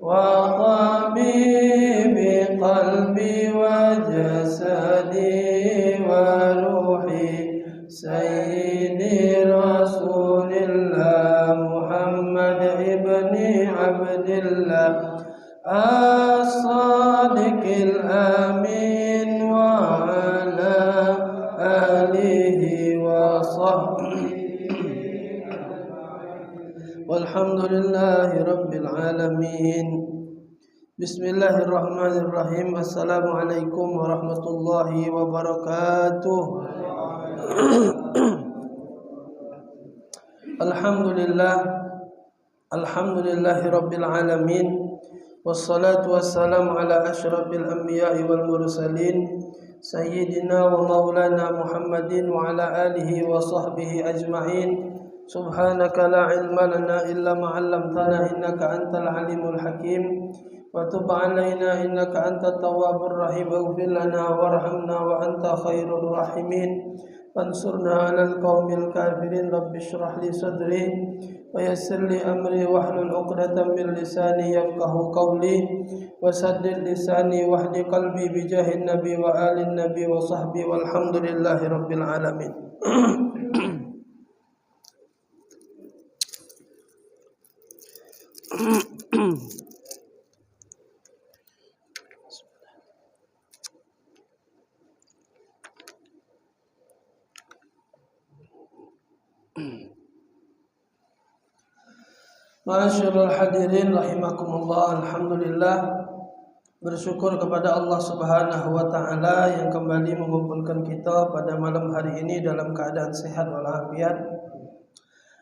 وطبيب قلبي وجسدي وروحي سيدي رسول الله محمد ابن عبد الله الصادق الأمين وعلى آله وصحبه والحمد لله رب العالمين. Bismillahirrahmanirrahim. Assalamualaikum warahmatullahi wabarakatuh. Alhamdulillahi rabbil alamin. Wassalatu wassalamu ala asyrafil anbiya'i wal mursalin sayyidina wa maulana Muhammadin wa ala alihi wa sahbihi ajma'in. Subhanaka la ilma lana illa ma 'allamtana innaka antal alimul hakim. Wa tub 'alaina innaka antat tawwabur rahim. Ighfir lana warhamna wa anta khairur rahimin. Fansurna 'alal qaumil kafirin. Rabbi shrah li sadri wa yassir li amri wahlul 'uqdatam min lisani yafqahu qawli wa saddid lisani wahdi qalbi bi jahin nabi wa alin nabi wa sahbi walhamdulillahi rabbil alamin. Masyaallah hadirin rahimakumullah. Alhamdulillah, bersyukur kepada Allah Subhanahu wa taala yang kembali mengumpulkan kita pada malam hari ini dalam keadaan sehat walafiat,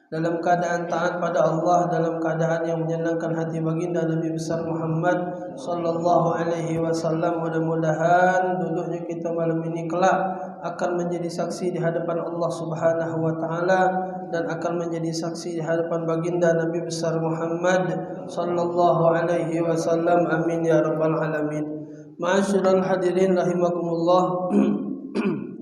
dalam keadaan taat pada Allah, dalam keadaan yang menyenangkan hati baginda Nabi besar Muhammad sallallahu alaihi wasallam. Mudah-mudahan duduknya kita malam ini kelak akan menjadi saksi di hadapan Allah Subhanahu wa taala dan akan menjadi saksi di hadapan baginda Nabi besar Muhammad sallallahu alaihi wasallam. Amin ya rabbal alamin. Ma'asyiral hadirin rahimakumullah.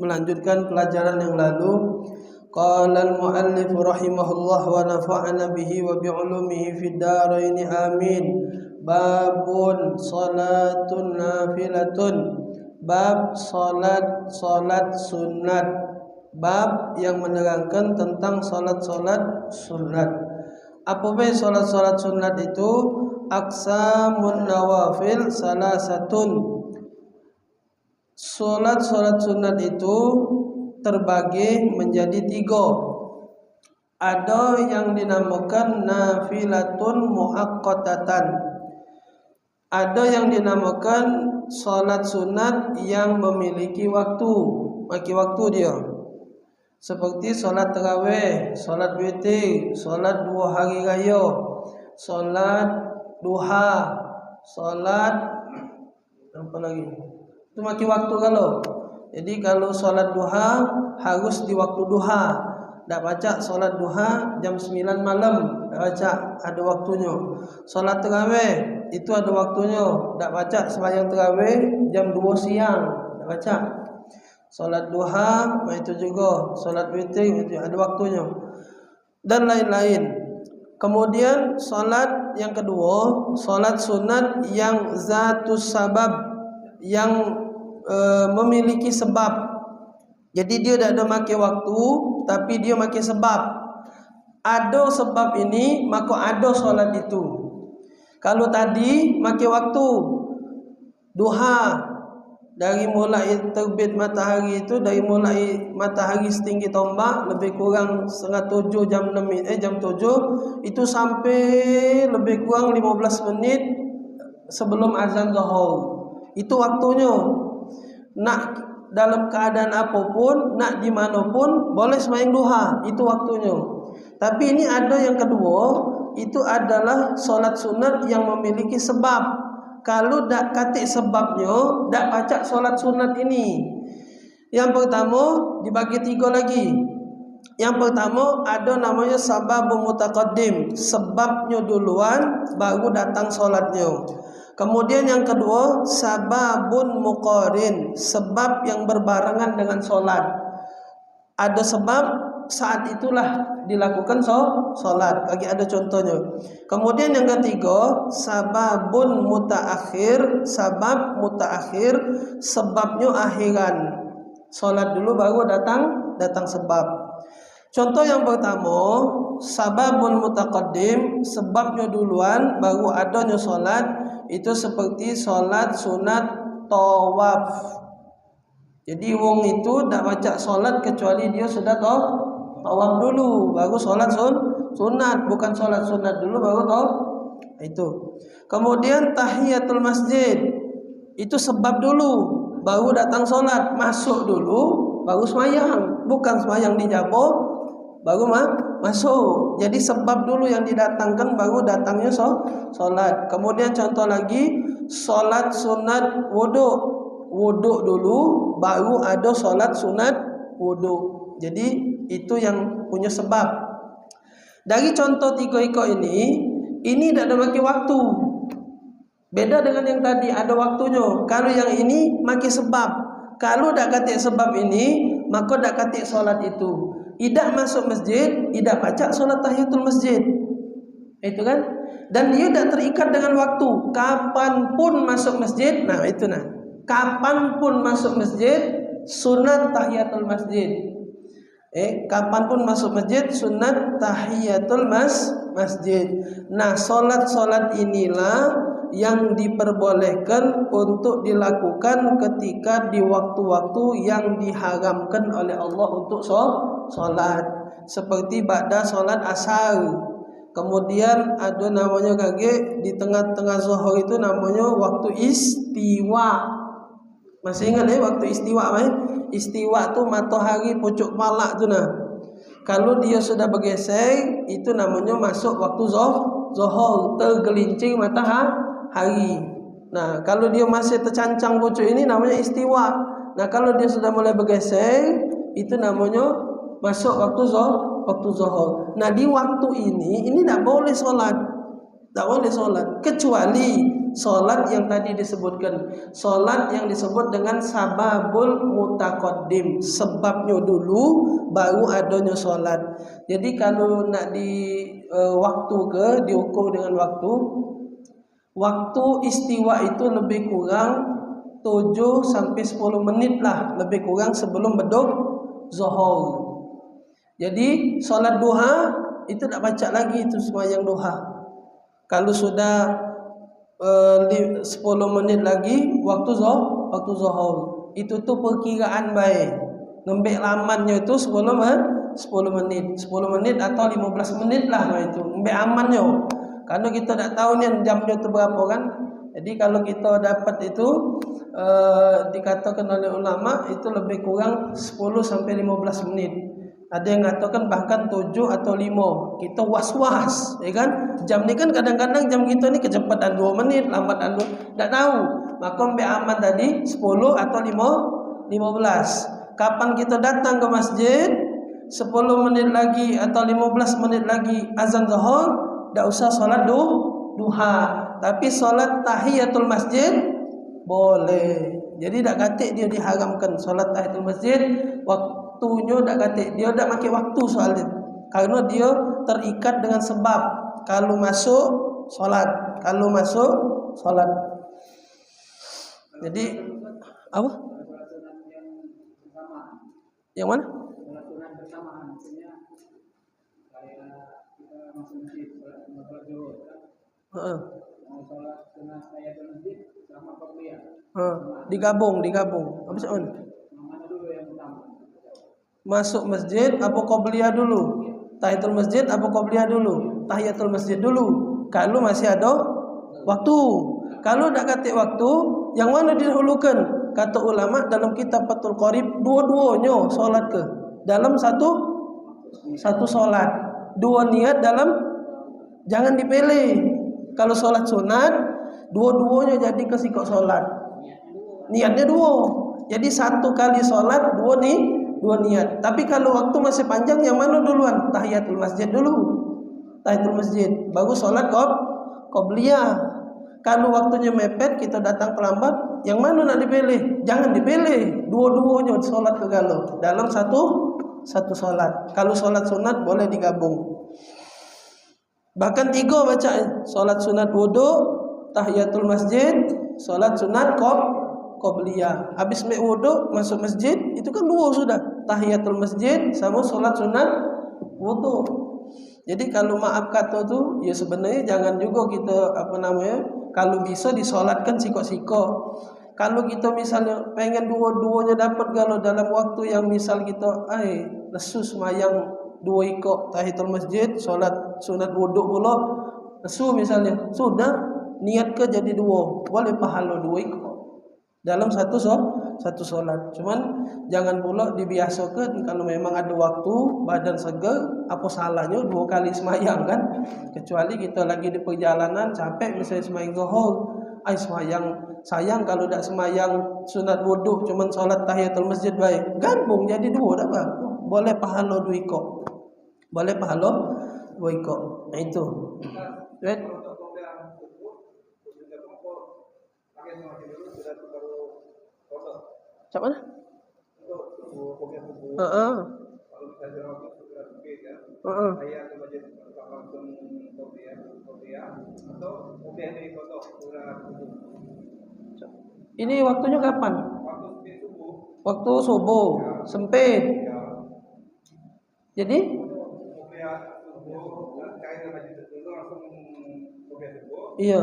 Melanjutkan pelajaran yang lalu, qala al-muallif rahimahullah wa nafa'ana bihi wa bi'ulumihi fid dharain amin. Babun salatun nafilatun. Bab salat sunat. Bab yang menerangkan tentang salat sunat. Apa be salat sunat itu? Aqsamun nawafil salasatun. Salat sunat itu terbagi menjadi 3. Ada yang dinamakan nafilatun muaqqatatan. Ada yang dinamakan salat sunat yang memiliki waktu. Bagi waktu dia. Seperti salat tarawih, salat witir, salat 2 hari raya, salat duha, salat apa lagi? Itu maki waktu kalau. Jadi kalau salat duha harus di waktu duha. Tak baca salat duha jam 9 malam, tak baca, ada waktunya. Salat tarawih itu ada waktunya. Tak baca sembahyang tarawih jam 2 siang, tak baca. Salat duha itu juga, salat witir itu ada waktunya dan lain-lain. Kemudian salat yang kedua, salat sunat yang zatus sabab, yang memiliki sebab. Jadi dia tidak ada makai waktu, tapi dia makai sebab. Ada sebab ini, maka ada salat itu. Kalau tadi makai waktu duha, dari mulai terbit matahari itu, dari mulai matahari setinggi tombak lebih kurang setengah 7 jam 7 itu sampai lebih kurang 15 menit sebelum azan zuhur. Itu waktunya. Nak dalam keadaan apapun, nak di manapun boleh sembahyang duha, itu waktunya. Tapi ini ada yang kedua, itu adalah salat sunat yang memiliki sebab. Kalau dak katik sebabnya, dak pacak solat sunat ini. Yang pertama dibagi 3 lagi. Yang pertama ada namanya sababun mutaqaddim, sebabnya duluan baru datang solatnya. Kemudian yang kedua sababun muqarin, sebab yang berbarengan dengan solat. Ada sebab saat itulah dilakukan sholat. Lagi ada contohnya. Kemudian yang ketiga, sababun mutaakhir. Sabab mutaakhir, sebabnya akhiran. Sholat dulu baru datang sebab. Contoh yang pertama, sababun mutaqaddim, sebabnya duluan baru adanya sholat. Itu seperti sholat sunat tawaf. Jadi wong itu tak baca solat kecuali dia sudah tawaf dulu, baru solat sunat, bukan solat sunat dulu baru tawaf. Itu. Kemudian tahiyatul masjid, itu sebab dulu, baru datang solat, masuk dulu, baru semayang, bukan semayang di jabo, baru masuk. Jadi sebab dulu yang didatangkan, baru datangnya solat. Kemudian contoh lagi, solat sunat wudhu. Wuduk dulu baru ada solat sunat wuduk. Jadi itu yang punya sebab. Dari contoh 3 ekor ini tak ada bagi waktu. Beda dengan yang tadi ada waktunya. Kalau yang ini maki sebab. Kalau tak katik sebab ini, maka tak katik solat itu. Tidak masuk masjid, tidak baca solat tahiyatul masjid. Itu kan? Dan dia tak terikat dengan waktu. Kapanpun masuk masjid, nah itu nah. Kapanpun masuk masjid, sunat tahiyatul masjid. Kapanpun masuk masjid, sunat tahiyatul masjid. Nah, solat inilah yang diperbolehkan untuk dilakukan ketika di waktu-waktu yang diharamkan oleh Allah untuk solat. Seperti ba'da solat asar. Kemudian ada namanya kage di tengah-tengah zuhur itu namanya waktu istiwa. Masih ingat waktu istiwa Istiwa tu matahari pucuk kepala tu nah. Kalau dia sudah bergeser, itu namanya masuk waktu zuhur, tergelincir matahari. Nah, kalau dia masih tercancang pucuk ini namanya istiwa. Nah, kalau dia sudah mulai bergeser, itu namanya masuk waktu zuhur. Nah, di waktu ini tak boleh solat. Tak boleh solat kecuali solat yang tadi disebutkan, solat yang disebut dengan sababul mutaqaddim, sebabnya dulu baru adanya solat. Jadi kalau nak diukur dengan waktu istiwa itu lebih kurang 7 sampai 10 menit lah, lebih kurang sebelum beduk zuhur. Jadi solat duha itu tak baca lagi itu sembahyang duha. Kalau sudah 10 menit lagi waktu zuhur, itu tuh perkiraan baik. Ngembek lamannya itu 10 menit atau 15 menit lah itu. Ngembek amannya. Karena kita tak tahu nih jamnya itu berapa kan. Jadi kalau kita dapat itu dikatakan oleh ulama itu lebih kurang 10 sampai 15 menit. Ada yang mengatakan bahkan 7 atau 5. Kita was-was, ya kan? Jam ni kan kadang-kadang jam kita ni kecepatan 2 menit, lambatan 2, tak tahu. Maka ambil aman tadi 10 atau 15. Kapan kita datang ke masjid, 10 menit lagi atau 15 menit lagi azan zuhur, tak usah solat duha. Tapi solat tahiyatul masjid boleh. Jadi tak katik dia diharamkan solat tahiyatul masjid. Waktunya tak katik, dia tak pakai waktu soalnya, karena dia terikat dengan sebab. Kalau masuk solat, jadi apa? Yang mana? Digabung. Apa sih? Masuk masjid apa qabliyah dulu? Tahiyatul masjid apa qabliyah dulu? Tahiyatul masjid dulu. Kalau masih ada waktu. Kalau tak katik waktu, yang mana didahulukan? Kata ulama dalam kitab Fathul Qarib, dua-duanya solat ke dalam satu solat. Dua niat dalam, jangan dipilih. Kalau solat sunat, dua-duanya jadi kesikok solat. Niatnya dua. Jadi satu kali solat, dua niat. Tapi kalau waktu masih panjang, yang mana duluan? Tahiyatul masjid dulu. Tahiyatul masjid, baru solat qabliyah. Kalau waktunya mepet, kita datang terlambat, yang mana nak dipilih? Jangan dipilih. Dua-duanya solat ke galau dalam satu satu solat. Kalau solat sunat boleh digabung. Bahkan 3 bacaan. Solat sunat wudu, tahiyatul masjid, solat sunat qobliyah. Habis wudu masuk masjid, itu kan 2 sudah. Tahiyatul masjid sama solat sunat wudu. Jadi kalau maaf kata tu, ya sebenarnya jangan juga kita kalau bisa disolatkan siko-siko. Kalau kita misalnya pengen dua-duanya dapat kalau dalam waktu yang misal kita lesu semayang 2 iko tahiyatul masjid, solat sunat wudu pula lesu misalnya, sudah niat ke jadi 2, boleh pahala 2 iko dalam satu solat. Cuman jangan pula dibiasakan kalau memang ada waktu badan seger, apa salahnya 2 kali semayang kan? Kecuali kita lagi di perjalanan capek misalnya semayang zuhur, sayang kalau tak semayang sunat wudu cuman solat tahiyatul masjid baik, gabung jadi 2 dah bang. Boleh pahala 2 iko. Boleh pahala 2 iko. Nah itu. Right? Macam mana? Ini waktunya kapan? Waktu subuh. Sempit. Jadi iya.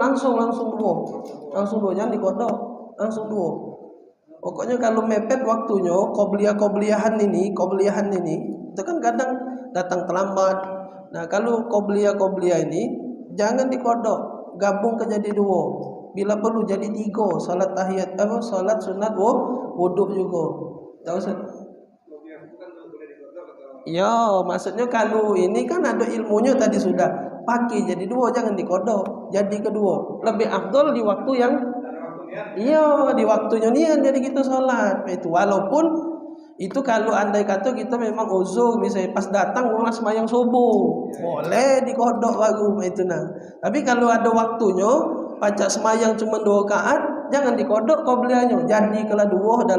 Langsung dua, jangan dikodok, langsung 2. Pokoknya kalau mepet waktunya, qobliyahan ini itu kan kadang datang terlambat. Nah, kalau qobliyah ini jangan dikodok, gabung ke jadi 2. Bila perlu jadi 3, salat tahiyat salat sunat wudu juga. Tak usah. Ya, maksudnya kalau ini kan ada ilmunya tadi sudah. Pakai jadi 2, jangan dikodok. Jadi kedua. Lebih afdol di waktu yang di waktunya niat jadi kita sholat. Itu walaupun itu kalau andai kata kita memang uzur, misalnya pas datang rumah sembahyang subuh, boleh dikodok baru itu nah. Tapi kalau ada waktunya, pacak sembahyang cuma 2 rakaat, jangan dikodok qobliyahnya. Jadi kalau 2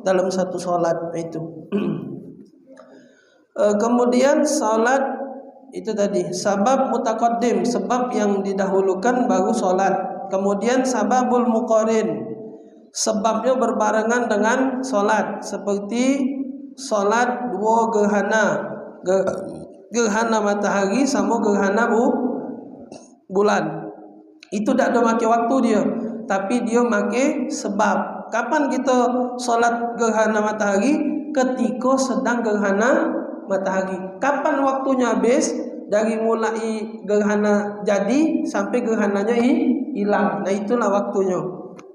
dalam satu sholat itu. Kemudian salat itu tadi sabab mutaqaddim, sebab yang didahulukan baru salat. Kemudian sababul muqarin, sebabnya berbarengan dengan salat, seperti salat 2 gerhana matahari sama gerhana bulan. Itu tak ada make waktu dia, tapi dia make sebab. Kapan kita salat gerhana matahari? Ketika sedang gerhana matahari. Kapan waktunya habis? Dari mulai gerhana jadi sampai gerhananya hilang. Nah itulah waktunya.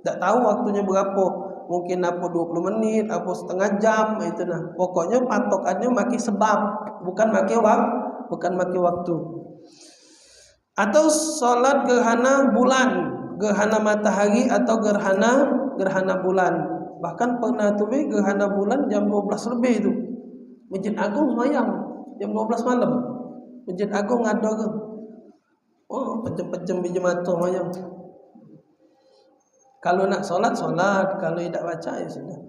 Tak tahu waktunya berapa. Mungkin apa 20 menit, apa setengah jam, itu nah. Pokoknya patokannya maki sebab, bukan maki waktu. Atau salat gerhana bulan, gerhana matahari atau gerhana bulan. Bahkan pernah tuh gerhana bulan jam 12 lebih itu. Masjid Agung semayang jam 12 malam. Masjid Agung ada ke? Oh, pecem-pecem biji mata semayang. Kalau nak solat, kalau tidak baca ya sudah.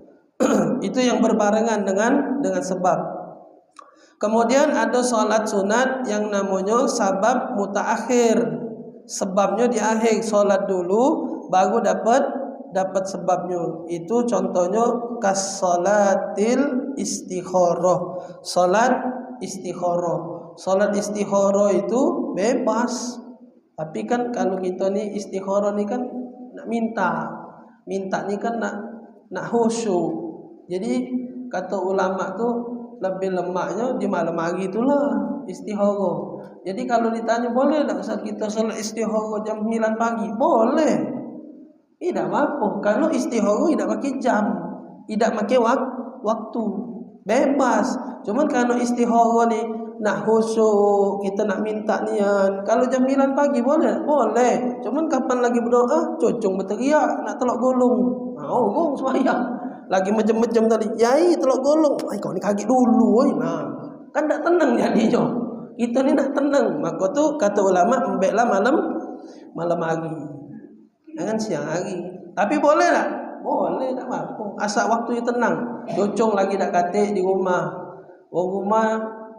Itu yang berbarengan dengan sebab. Kemudian ada solat sunat yang namanya sabab mutaakhir. Sebabnya di akhir, solat dulu baru dapat sebabnya. Itu contohnya kas salatil istikharah. Salat istikharah. Salat istikharah itu bebas. Tapi kan kalau kita ni istikharah ni kan nak minta ni kan nak khusyuk. Jadi kata ulama tu lebih lemaknya di malam hari itulah istikharah. Jadi kalau ditanya boleh tak saat kita salat istikharah jam 9 pagi? Boleh. Tidak apa-apa. Kalau istikharah tidak pakai jam, tidak pakai waktu, bebas. Cuman kalau istikharah ni nak khusyuk, kita nak minta niat. Kalau jam 9 pagi boleh? Boleh. Cuman kapan lagi berdoa? Cocong berteriak nak telok golong. Gong semayang. Lagi macam-macam tadi. Yai telok golong. Kau ni kaget dulu. Nah, kan tak tenang jadinya. Kita ni nak tenang. Maka tu kata ulama embeklah malam hari. Jangan siang hari. Tapi boleh tak? boleh tak apa. Asal waktunya tenang. Cocong lagi nak katik di rumah. Rumah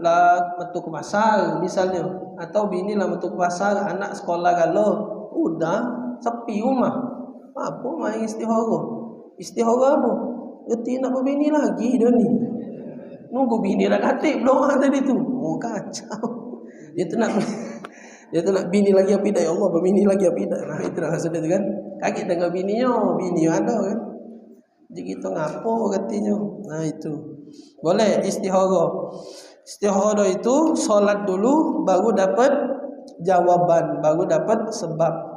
lah metu ke pasar misalnya, atau bini lah metu ke pasar, anak sekolah galau, udah sepi rumah. Apa main istihara? Istihara apa? Reti nak berbini lagi dia ni. Nunggu bini dah katik belum tadi tu. Oh kacau. Dia tu nak bini lagi apa dah, ya Allah, berbini lagi apa dah. Nah itu rasa dia tu kan. Kaget dengan bininya, bini ada kan. Jadi kita ngapo katanya. Nah itu. Boleh istihara. Istihara itu solat dulu baru dapat jawaban, baru dapat sebab.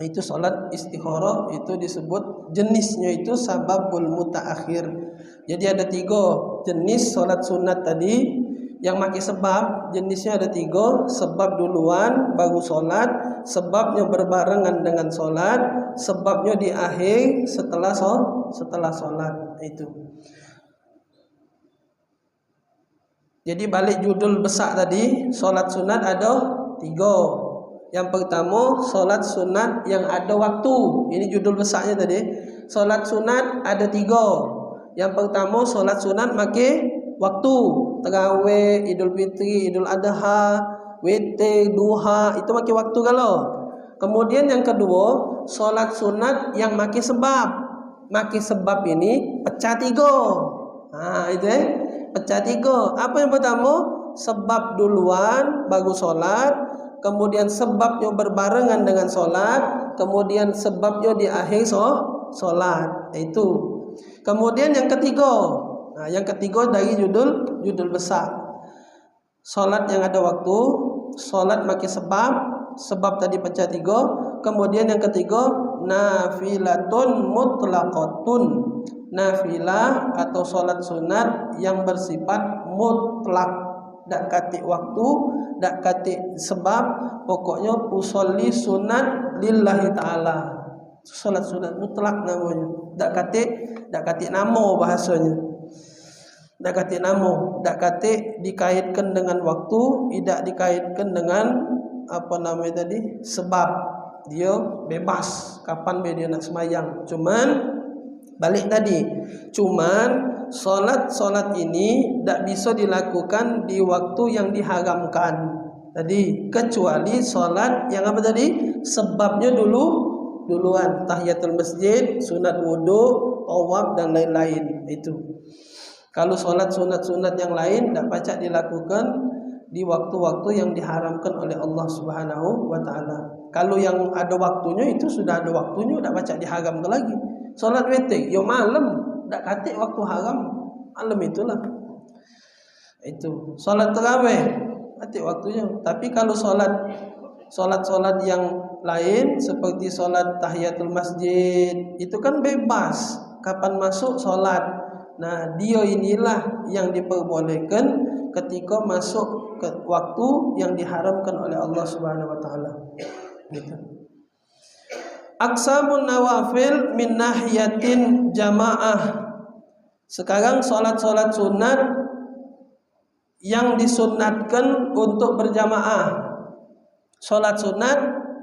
Itu solat istihara, itu disebut jenisnya itu sababul mutaakhir. Jadi ada 3 jenis solat sunat tadi yang pakai sebab. Jenisnya ada 3, sebab duluan baru solat, sebabnya berbarengan dengan solat, sebabnya di akhir setelah solat. Itu. Jadi balik judul besar tadi, solat sunat ada 3. Yang pertama, solat sunat yang ada waktu. Ini judul besarnya tadi. Solat sunat ada 3. Yang pertama, solat sunat pakai waktu. Tarawih, Idul Fitri, Idul Adha, witir, duha, itu pakai waktu kalau. Kemudian yang kedua, solat sunat yang pakai sebab. Pakai sebab ini pecah 3. Itu pecah 3. Apa yang pertama? Sebab duluan baru solat. Kemudian sebabnya berbarengan dengan solat, kemudian sebabnya di akhir solat. Itu. Kemudian yang ketiga. Yang ketiga dari judul besar. Solat yang ada waktu, solat pakai sebab tadi pecah 3. Kemudian yang ketiga, nafilatun mutlaqatun. Nafilah atau solat sunat yang bersifat mutlak. Tak katik waktu, tak katik sebab, pokoknya usolli sunat lillahi ta'ala. Solat sunat mutlak namanya. Tak katik nama bahasanya. Tak katik nama, tak katik dikaitkan dengan waktu, tidak dikaitkan dengan apa namanya tadi, sebab. Dia bebas kapan dia nak semayang. Cuman balik tadi, solat ini tak bisa dilakukan di waktu yang diharamkan tadi, kecuali solat yang apa tadi, sebabnya duluan, tahiyatul masjid, sunat wudu, tawaf dan lain-lain. Itu. Kalau solat sunat yang lain tak pacak dilakukan di waktu-waktu yang diharamkan oleh Allah Subhanahu wa taala. Kalau yang ada waktunya itu sudah ada waktunya, tak pacak diharamkan lagi. Solat witir yo malam, tak katik waktu haram, malam itulah. Itu. Solat tarawih katik waktunya. Tapi kalau solat yang lain seperti solat tahiyatul masjid, itu kan bebas kapan masuk solat. Nah, dia inilah yang diperbolehkan ketika masuk ke waktu yang diharamkan oleh Allah Subhanahu wa taala. Gitu. Aqsamun nawafil min nahiyatin jamaah. Sekarang solat-solat sunat yang disunatkan untuk berjamaah. Solat sunat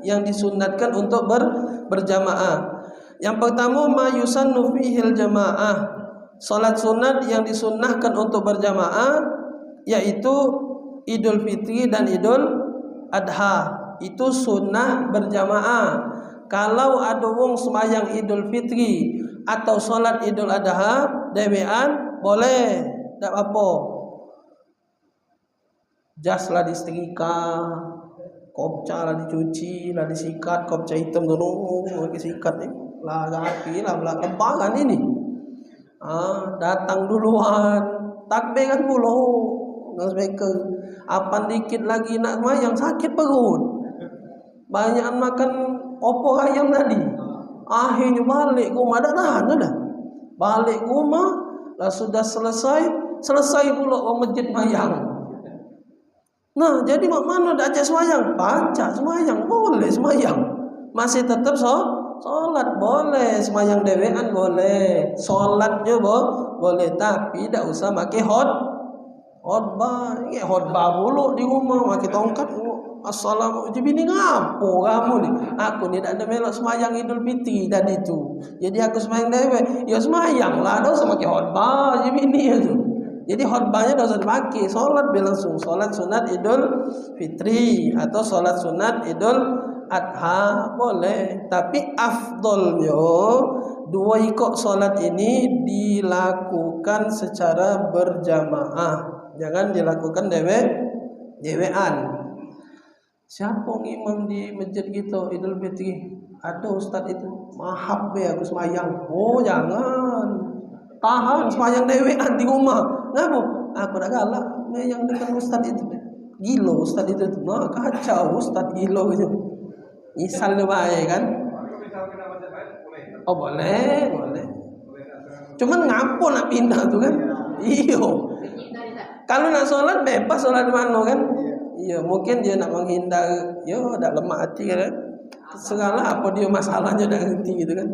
yang disunatkan untuk berjamaah. Yang pertama, ma yusannu fihil jamaah. Solat sunat yang disunnahkan untuk berjamaah yaitu Idul Fitri dan Idul Adha. Itu sunnah berjamaah. Kalau ada wong semayang Idul Fitri atau solat Idul Adha dewean boleh, tak apa. Jas lah disetrika, kopca lah dicuci, lah disikat, kopca hitam dulu, pakai sikat ni, lah rapi lah, lebaran ini. Datang duluan, takbir kan pula, nggak speaker. Apa dikit lagi nak semayang sakit perut, banyak makan opor ayam tadi. Akhirnya balik rumah dah tahan dah. Balik rumah lah sudah selesai pula orang masjid mayang. Nah, jadi mak mana dah ajak semayang? Baca semayang, boleh semayang. Masih tetap solat boleh, semayang dewean boleh. Solatnya boleh, tapi tak usah pakai khotbah, khotbah mulu di rumah, pakai tongkat. Assalamualaikum, ini ngapo kamu nih? Aku nih tak ada melok semayang Idul Fitri tadi tu. Jadi aku semayang dewe, ya semayang lah, dah sama ke khotbah jadi ini itu. Jadi khotbahnya dah usah dipakai, solat langsung, solat sunat Idul Fitri atau solat sunat Idul Adha boleh. Tapi afdolnya dua ikut solat ini dilakukan secara berjamaah, jangan dilakukan dewean. Siapa imam di masjid gitu Idul Fitri? Ada ustaz itu. Mahab be aku semayang. Oh jangan. Tahan semayang dewean di rumah. Ngapa? Aku dah galak yang dengan ustaz itu. Gila ustaz itu. Nah, kacau ustaz gila gitu. Misal baik kan? Oh boleh. Cuman ngapo nak pindah tu kan? Iyo. Kalau nak solat bebas solat di mana kan? Ya mungkin dia nak menghindar, dah lemah hati kan. Segala apa dia masalahnya dah ngerti gitu kan.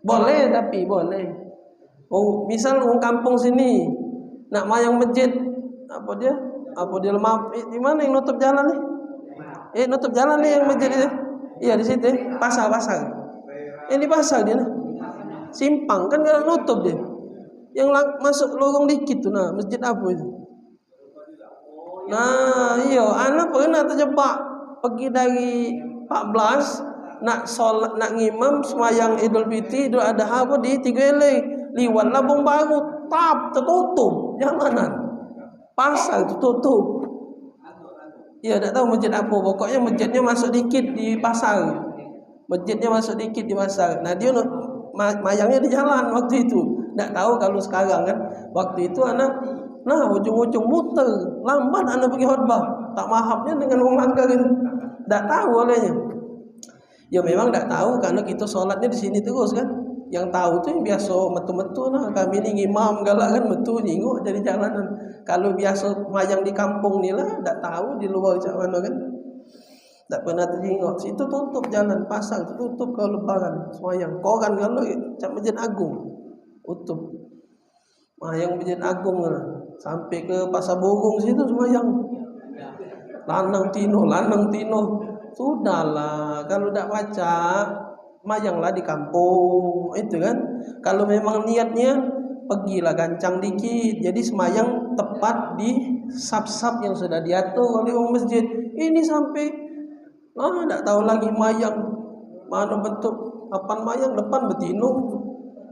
Boleh tapi boleh. Oh, misal orang kampung sini nak mayang masjid, apa dia lemah di mana yang nutup jalan ni? Nutup jalan ni yang masjid itu. Iya di situ, pasar. Ini pasar dia. Simpang kan kalau nutup dia. Yang masuk lorong dikit tu nah, masjid apa itu? Nah, anak pernah terjebak pergi dari 14 nak solat nak ngimam semayang Idul Fitri Idul Adha apa di Tigele liwat Labung Baru tertutup jalanan pasar tertutup. Ya tak tahu masjid apa, pokoknya masjidnya masuk dikit di pasar. Nah dia mayangnya di jalan waktu itu. Tak tahu kalau sekarang kan. Waktu itu anak ujung-ujung muter, lambat anak pergi khutbah. Tak mahabnya dengan orang langgar itu. Tak tahu olehnya. Ya memang tak tahu karena kita solatnya di sini terus kan. Yang tahu tu yang biasa metu-metu lah. Kami ni imam galak kan metu nyinguk dari jalanan. Kalau biasa mayang di kampung ni lah, tak tahu di luar macam mana kan. Tak pernah teringat. Situ tutup jalan pasar, tutup ke lebaran semayang. Koran kalau macam Masjid Agung tutup. Mayang Masjid Agung lah. Sampai ke Pasar Burung situ semayang. Lanang tino. Sudahlah, kalau tak baca mayanglah di kampung itu kan. Kalau memang niatnya pergilah gancang dikit. Jadi semayang tepat di sap-sap yang sudah diatur oleh orang masjid. Ini sampai tak tahu lagi mayang mana bentuk apan mayang depan betino,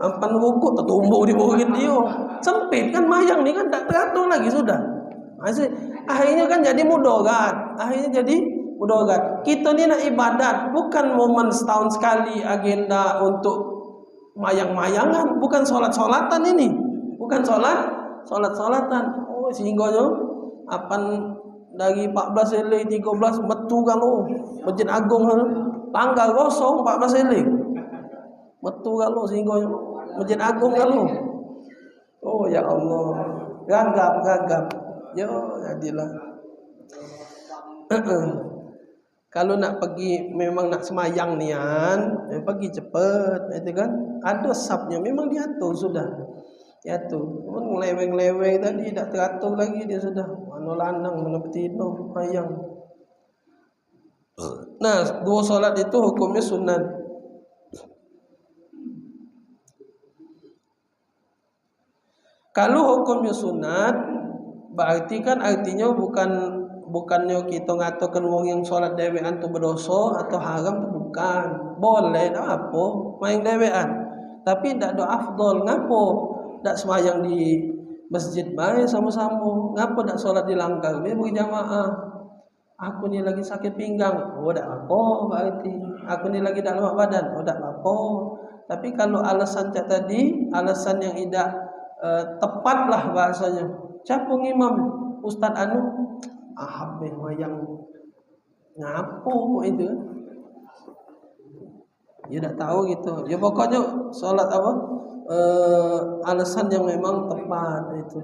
apan rukuk tertumbuk di bawah dia. Sempit kan mayang ni kan tak teratur lagi sudah. Akhirnya kan jadi mudarat. Kita ni nak ibadat, bukan momen setahun sekali agenda untuk mayang-mayangan, bukan solat-solatan ini. Bukan solat-solatan. Oh, sehingga apan dari 14 elek 13 metu kalau Masjid Agung tanggal kosong 14 elek. Metu kalau sehingga Masjid Agung kalau. Oh ya Allah, gagap. Jadilah. Kalau nak pergi memang nak semayang nian, pergi cepat, itu kan. Ada sabnya memang diatur sudah. Diatur. Cuma ngeleweng-leweng tadi tak teratur lagi dia sudah. Mana lanang, mana betina, mayang. Nah, dua solat itu hukumnya sunat. Kalau hukumnya sunat, berarti kan artinya bukannya kita ngatakan wong yang solat dewean tu berdosa atau haram tu bukan. Boleh tak apa main dewean. Tapi tak ada afdol. Ngapo tak semayang di masjid baik sama-sama? Ngapo tak solat di langgar berjamaah? Aku ni lagi sakit pinggang. Oh tak apa berarti. Aku ni lagi tak lemak badan. Oh tak apa. Tapi kalau alasan cak tadi, alasan yang tidak tepatlah bahasanya. Siapa ngimam? Ustaz anu habis wayang ngapo itu. Ya tak tahu gitu. Ya pokoknya solat apa? Alasan yang memang tepat itu.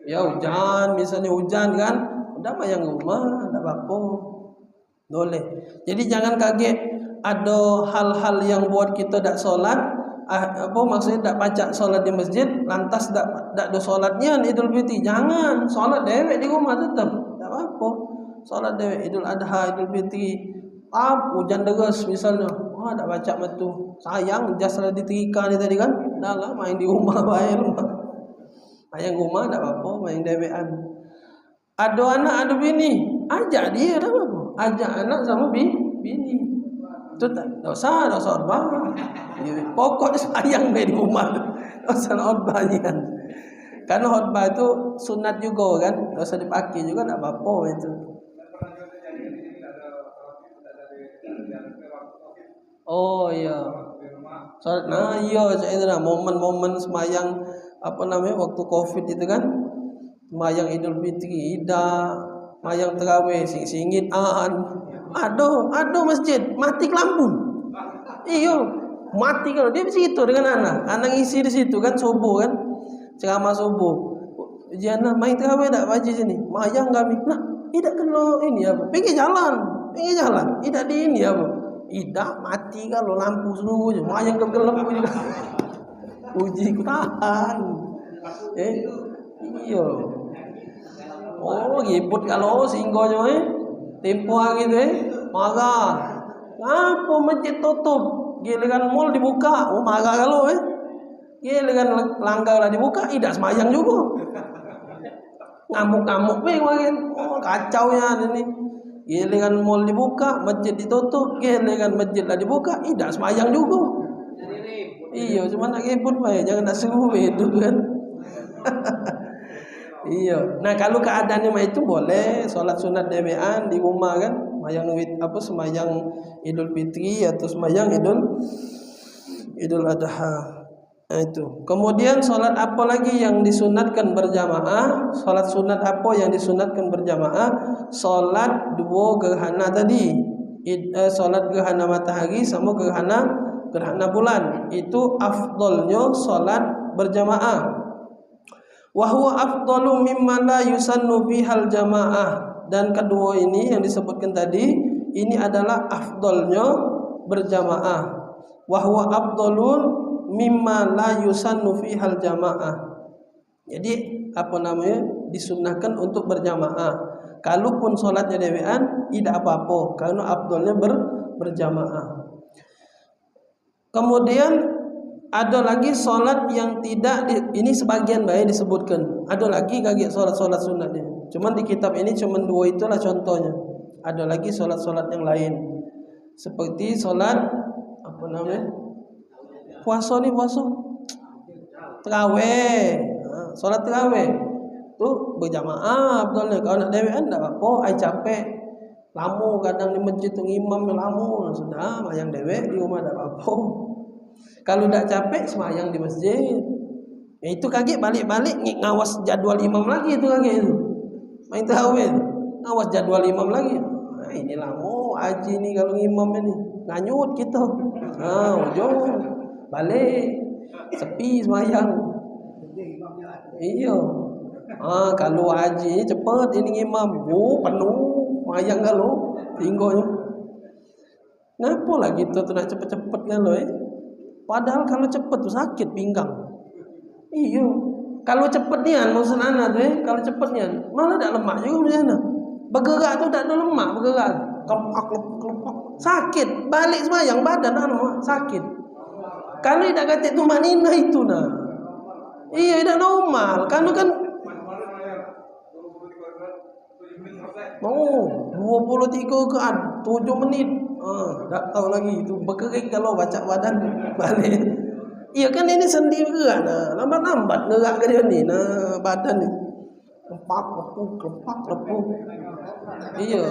Ya hujan, misalnya hujan kan, udah mayang rumah, tak apa-apa. Boleh. Jadi jangan kaget ada hal-hal yang buat kita tak solat apa maksudnya tak pacak solat di masjid lantas tak do solatnya Idul Fitri. Jangan, solat dewek di rumah tetap tak apa-apa. Solat dewek Idul Adha, Idul Fitri. Hujan deras misalnya, tak baca betul. Sayang jas lah ditrika ni tadi kan. Dah lah main di rumah bae rumah. Main rumah tak apa-apa, main dewekan. Ada anak ada bini, ajak dia tak apa-apa. Ajak anak sama bini. Itu tak usah orbah. Pokoknya sayang main di rumah. Tak usah orbahnya kan. Karena khutbah itu sunat juga kan, tak usah dipakai juga tak apa-apa itu. Oh iya. Nah iya saya momen-momen semayang apa namanya waktu Covid itu kan, semayang Idul Fitri, Ida, semayang tarawih, singit aduh masjid mati lampu. Iya, mati kalau dia di situ dengan anak isi di situ kan subuh kan, ceramah subuh. Jana main tarawih tak baca sini, mayang kami. Nah, tidak kena ini apa? Pergi jalan, tidak di ini apa? Tidak mati kalau lampu seluruh je, mayang gelap juga. Uji ku tahan. Iya. Oh, ribut kalau singgonya tempoh hari tu marah. Apa masjid tutup? Giliran mall dibuka, marah kalau giliran langgar lah dibuka, tidak semayang juga. Ngamuk-ngamuk kemarin. Kacau ya ini. Giliran mall dibuka, masjid ditutup. Giliran masjid lah dibuka, tidak semayang juga. Iya, cuma nak ribut baik, jangan nak seru itu kan. Iya. Nah, kalau keadaannya itu boleh solat sunat dewean di rumah kan, semayang Idul Fitri atau semayang Idul Adha. Nah, itu. Kemudian solat apa lagi yang disunatkan berjamaah? Solat sunat apa yang disunatkan berjamaah? Solat dua gerhana tadi. Solat gerhana matahari sama gerhana bulan. Itu afdolnya solat berjamaah. Wa huwa afdalu mimma la yusannu bihal jamaah. Dan kedua ini yang disebutkan tadi, ini adalah afdolnya berjamaah. Wa huwa afdalun mimma la yusannu fihal jamaah. Jadi disunnahkan untuk berjamaah. Kalaupun solatnya dewean tidak apa-apa karena afdalnya berjamaah. Kemudian ada lagi solat yang tidak ini sebagian baik disebutkan. Ada lagi solat sunatnya. Cuman di kitab ini cuman dua itulah contohnya. Ada lagi solat-solat yang lain. Seperti solat puasa tarawih, solat tarawih tu berjamaah betulnya. Kalau nak dewean tak apa, ai capek lama kadang di masjid tu imam lama sudah mayang dewek di rumah tak apa. Kalau tak capek semayang di masjid. Itu kaget balik-balik ngawas jadual imam lagi itu kaget itu. Main tarawih ngawas jadual imam lagi. Nah, ini lama haji ni kalau imam ini nganyut kita. Ujung balik sepi semayang. Iya. Kalau haji cepat ini imam, penuh semayang kalau tinggalnya. Kenapa lah kita tu nak cepat-cepat kalau padahal kalau cepat tu sakit pinggang. Iya. Kalau cepat ni maksud anak tu kalau cepat ni malah tak lemak juga macam mana. Bergerak tu tak ada lemak bergerak. Kelopak. Sakit. Balik semayang badan sakit. Kalau tidak kata tu manina itu nah. Iya, tidak normal. Kalau kan 23 ke 7 menit. Tak tahu lagi itu berkering kalau baca badan balik. Iya kan ini sendiri gerak nah. Lambat-lambat gerak ke dia ni nah badan ni. Kelopak lepuh. Iya.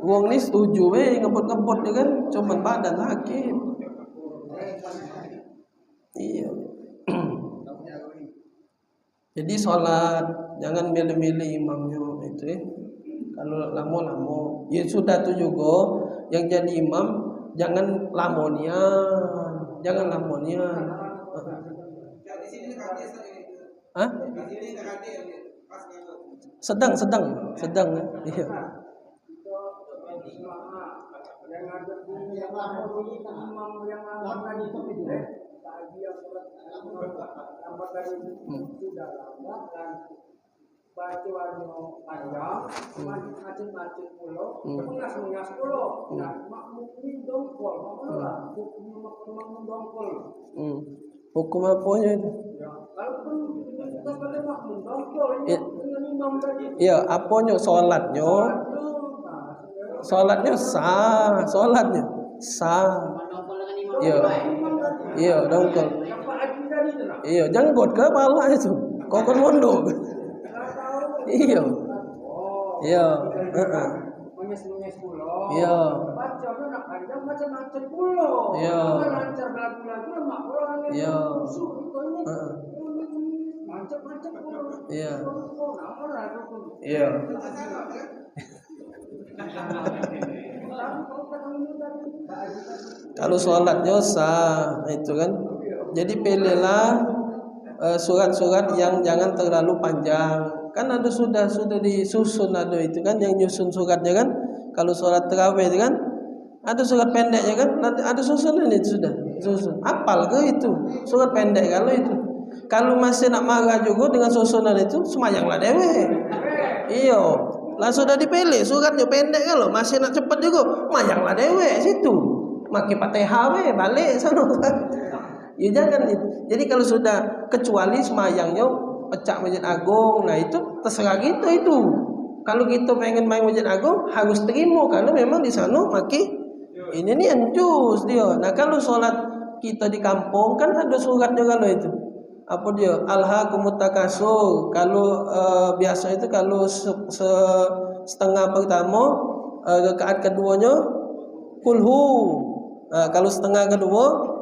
Wong ni setuju ngebut-ngebut dia kan, cuma badan sakit. Iya. Jadi sholat jangan milih-milih imamnya itu Kalau lama-lama ya sudah tu juga yang jadi imam jangan lamonian. Sedang. Iya. Bacaannya panjang, macet-macet pulau, mengas-mengas pulau. Nah, makmum dongkol, makmum dongkol. Hukum apanya itu? Ya, kalaupun kita pada makmum dongkol dengan imam tadi. Iya, apanya sholatnya? Sholatnya sah, sholatnya sah. Iya, dongkol. Iya, janggot ke kepala itu. Kau kan mondok. Iya. Iya. Menges-menges pulau. Iya. Baca nak panjang macam-macam pulau. Iya. Lancar lagu-lagu mak orang yang iya. Macam-macam pulau. Iya. Iya. Kalau sholatnya sah, itu kan. Jadi pilihlah surat-surat yang jangan terlalu panjang. Kan ada sudah disusun ada itu kan yang nyusun suratnya kan. Kalau sholat tarawih itu kan ada surat pendeknya kan, ada susunan itu sudah susun. Apal ke itu surat pendek kalau itu. Kalau masih nak marah juga dengan susunan itu, semayanglah dewe. Iya, lah sudah dipilih suratnya pendek kalau masih nak cepat juga, mayanglah dewe situ. Maki Fatihah we balik sana. Ya jangan itu. Jadi kalau sudah kecuali semayangnya pecah Masjid Agung, nah itu terserah kita itu. Kalau kita pengen main Masjid Agung harus terima kalau memang di sana maki ini nih anjus dia. Nah kalau sholat kita di kampung kan ada suratnya kalau itu. Apa dia? Alhaakumut takasur. Kalau biasa itu kalau setengah pertama rakaat keduanya kulhu. Kalau setengah kedua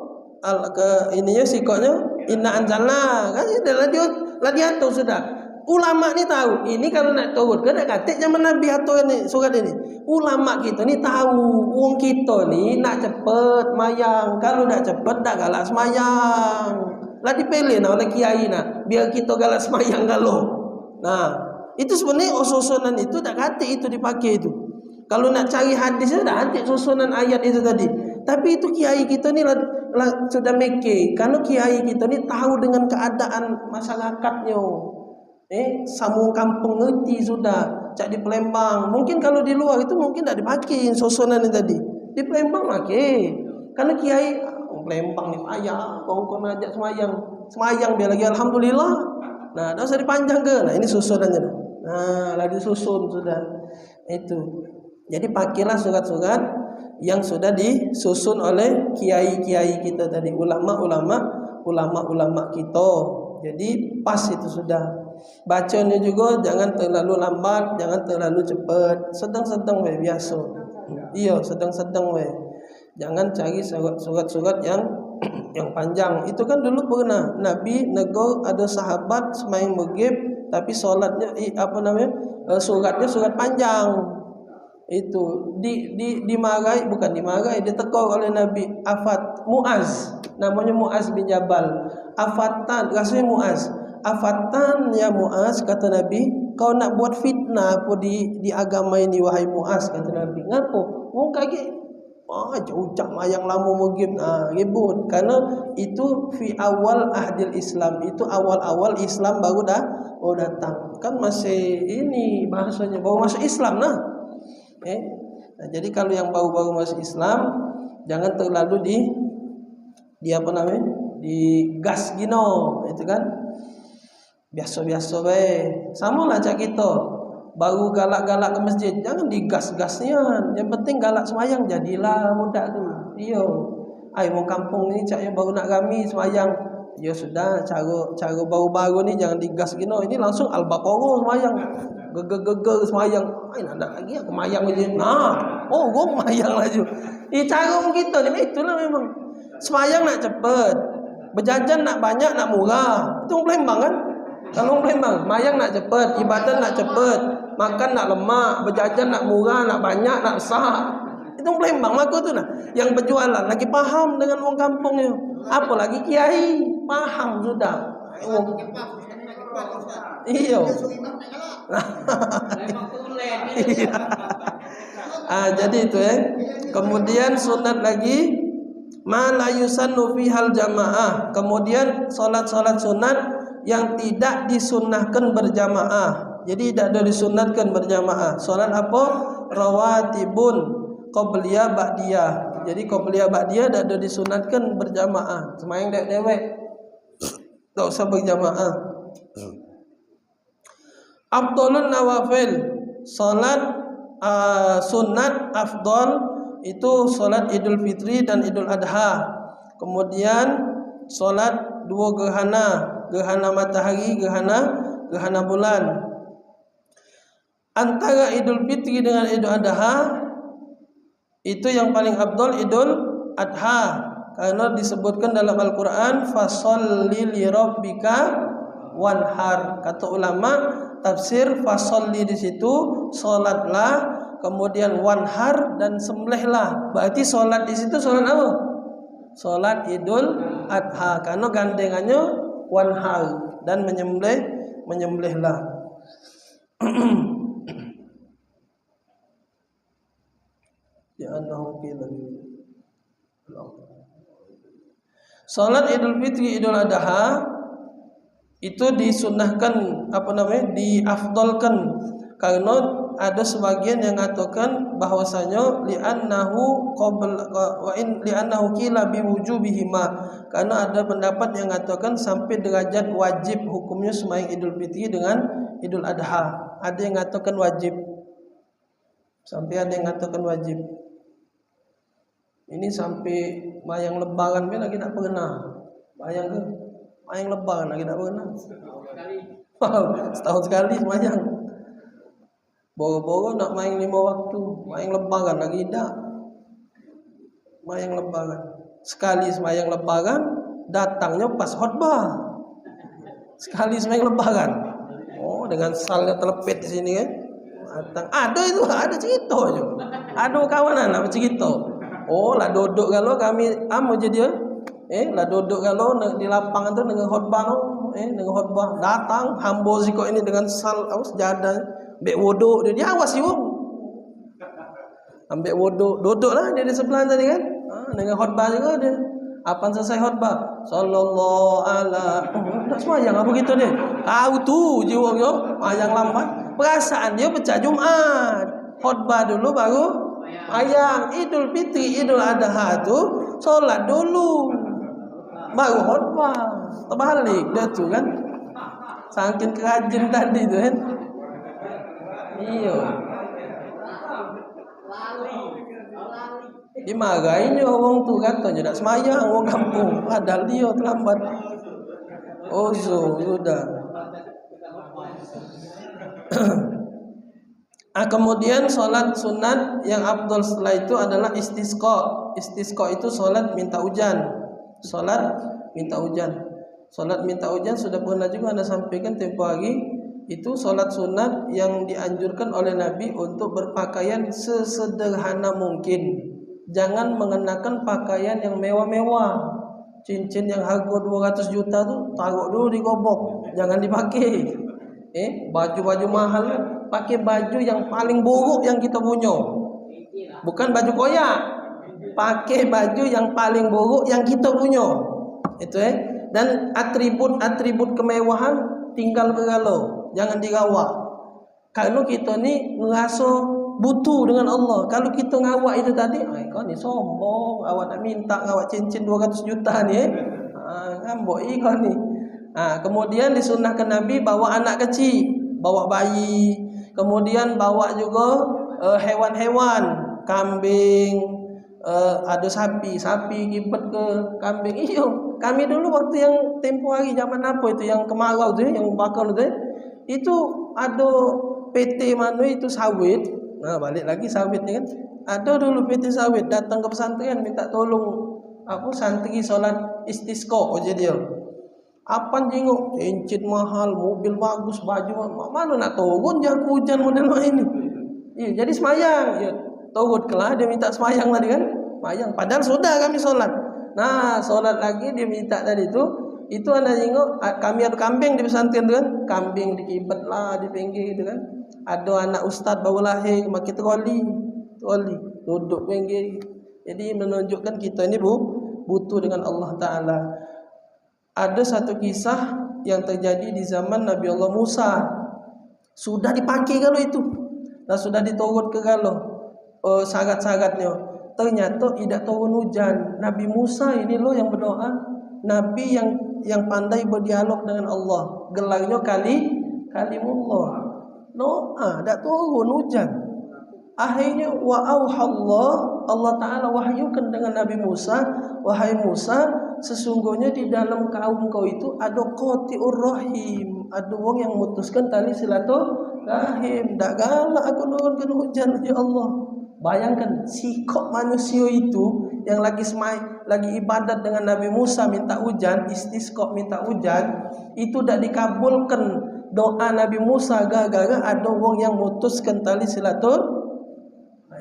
ininya sikoknya inna anzalna kan sudah diatur sudah. Ulama ni tahu ini kalau nak turut kena katik zaman Nabi atur ni surat ini. Ulama kita ni tahu wong kita ni nak cepet mayang, kalau nak cepet dak galak semayang. Lah dipilih nah oleh kiai nah biar kita galak semayang kalau. Nah, itu sebenarnya susunan itu dak katik itu dipakai itu. Kalau nak cari hadis dah antik susunan ayat itu tadi. Tapi itu kiai kita ni sudah mikir. Kalau kiai kita ni tahu dengan keadaan masyarakatnya. Sambung kampung ngerti sudah. Cak di Palembang. Mungkin kalau di luar itu mungkin tak dipakai susunan ini tadi. Di Palembang pakai. Kalau kiai Palembang ni payah. Kau ajak semayang biar lagi alhamdulillah. Nah, dah usah dipanjang ke. Nah, ini susunannya. Nah, lagi susun sudah. Itu. Jadi pakailah surat-surat yang sudah disusun oleh kiai-kiai kita tadi, ulama-ulama kita. Jadi pas itu sudah. Bacanya juga jangan terlalu lambat, jangan terlalu cepat, sedang-sedang we biasa. Iya, sedang-sedang we. Jangan cari surat-surat yang panjang. Itu kan dulu pernah Nabi negur ada sahabat sembahyang maghrib tapi solatnya suratnya surat panjang. Itu dimarahi, bukan dimarahi, ditegur oleh Nabi. Muaz, namanya Muaz bin Jabal. Rasanya Muaz. Afatan ya Muaz, kata Nabi, kau nak buat fitnah apa di agama ini wahai Muaz, kata Nabi. Ngapo? Wong kaget. Ucap mayang lama maghrib. Ribut. Karena itu fi awal ahdil Islam. Itu awal-awal Islam baru datang. Kan masih ini bahasanya baru masuk Islam nah. Nah, jadi kalau yang baru-baru masuk Islam jangan terlalu di gas gino, itu kan biasa-biasa baik. Sama lah cak kita baru galak-galak ke masjid, jangan digas-gasnya. Yang penting galak semayang jadilah budak tu. Iya. Mau kampung ni cak yang baru nak rami semayang. Ya sudah, cara baru-baru ni jangan digas gino. Ini langsung al-baqarah semayang. Geger semayang. Nak lagi aku mayang aja. Gua mayang laju. Cara kita ni itulah memang. Semayang nak cepat. Berjajan nak banyak, nak murah. Itu Palembang kan? Kalau Palembang, mayang nak cepat, ibadah nak cepat, makan nak lemak, berjajan nak murah, nak banyak, nak besar. Itu Palembang maka tu nah. Yang berjualan lagi paham dengan orang kampungnya. Apalagi kiai, paham sudah. Iya. Jadi itu Kemudian sunat lagi ma la yusannu fihal jamaah. Kemudian solat-solat sunat yang tidak disunnahkan berjamaah. Jadi tidak ada disunatkan berjamaah. Solat apa? Rawatibun, qobliyah, ba'diyah. Jadi qobliyah, ba'diyah tidak ada disunatkan berjamaah. Semayang dewek-dewek, tak usah berjamaah. Afdhalun nawafil, solat sunat afdal itu solat Idul Fitri dan Idul Adha. Kemudian solat dua gerhana, gerhana matahari, gerhana bulan. Antara Idul Fitri dengan Idul Adha itu yang paling afdal Idul Adha, karena disebutkan dalam Al-Qur'an fasholli li rabbika wanhar. Kata ulama tafsir fasholli di situ salatlah, kemudian wanhar dan sembelihlah. Berarti salat di situ salat apa? Salat Idul Adha, karena gandengannya wanhar dan menyembelihlah. Salat Idul Fitri, Idul Adha itu disunahkan, diafdalkan, karena ada sebagian yang mengatakan bahwasanya li'annahu qila biwujubihima, karena ada pendapat yang mengatakan sampai derajat wajib hukumnya sembahyang Idul Fitri dengan Idul Adha. Ada yang mengatakan wajib, sampai ada yang mengatakan wajib. Ini sampai mayang lebaran pun lagi tak pernah. Mayang lebaran lagi tak pernah. Setahun sekali mayang. Boro-boro nak mayang 5 waktu. Mayang lebaran lagi tak. Mayang lebaran. Sekali semayang lebaran datangnya pas khutbah. Sekali semayang lebaran. Oh, dengan salnya telepet di sini kan. Datang. Ada cerita je. Ada kawanan apa cerita. Oh, lah duduk kalau kami amo je dia. Lah duduk kalau di lapangan tu dengan khutbah dengan khutbah datang hamba zikok ini dengan sal sejadah, ambil wuduk dia awas you. Ambil wuduk, duduklah dia di sebelah tadi kan. Dengan khutbah juga dia. Apa selesai khutbah? Sallallahu ala. Tak semayang apa gitu dia. Tahu tu jiwanya mayang lambat. Perasaan dia pecah Jumat. Khutbah dulu baru mayang. Idul Fitri, Idul Adha tu solat dulu baru khutbah. Terbalik dah tu kan. Saking kerajin tadi tu kan. Iya. Dimarahinnya orang tu, katanya tak semayang orang kampung, padahal dia terlambat. Oh sudah. Kemudian solat sunat yang afdal setelah itu adalah istisqa. Istisqa itu solat minta hujan. Solat minta hujan. Solat minta hujan sudah pernah juga Anda sampaikan tempoh hari. Itu solat sunat yang dianjurkan oleh Nabi untuk berpakaian sesederhana mungkin. Jangan mengenakan pakaian yang mewah-mewah. Cincin yang harga 200 juta tu taruh dulu di gobok, jangan dipakai. Baju-baju mahal, pakai baju yang paling buruk yang kita punya. Bukan baju koyak. Pakai baju yang paling buruk yang kita punya. Itu Dan atribut-atribut kemewahan tinggal ke galau, jangan dirawat. Karena kita ni ngerasa butuh dengan Allah. Kalau kita ngawak itu tadi, kau ni sombong, awak nak minta ngawak cincin 200 juta ni ngambok kau ni. Kemudian disunahkan Nabi bawa anak kecil, bawa bayi, kemudian bawa juga hewan-hewan, kambing, ada sapi kibet ke kambing. Iyo, kami dulu waktu yang tempoh hari zaman apa itu yang kemarau tu, yang bakal tu, itu ada PT mana itu sawit. Balik lagi sawit ni kan. Ada dulu PT sawit datang ke pesantren minta tolong santri solat istisqa aja dia. Apa jenguk cincin mahal, mobil bagus, baju mana nak turun je aku hujan model ini. Jadi semayang. Turun kelah dia minta semayang tadi kan. Semayang padahal sudah kami solat. Solat lagi dia minta tadi tu. Itu anda tengok kami ada kambing di pesantren tu kan. Kambing dikibet lah di pinggir gitu kan. Ada anak ustaz baru lahir pakai troli. duduk pinggir. Jadi menunjukkan kita ini butuh dengan Allah Ta'ala. Ada satu kisah yang terjadi di zaman Nabi Allah Musa. Sudah dipakai kalau itu, dan sudah diturut ke kalau syarat-syaratnya. Ternyata tidak turun hujan. Nabi Musa ini loh yang berdoa, Nabi yang pandai berdialog dengan Allah. Gelarnya kalimullah. Doa, tak turun hujan. Akhirnya wa Allah Ta'ala wahyukan dengan Nabi Musa, wahai Musa, sesungguhnya di dalam kaum kau itu ada qati'ur rahim, ada wong yang memutuskan tali silaturahim. Tak galak aku nurunkan hujan ya Allah. Bayangkan sikap manusia itu yang lagi ibadat dengan Nabi Musa minta hujan, istisqa minta hujan, itu tak dikabulkan doa Nabi Musa gara-gara ada wong yang memutuskan tali silaturahim.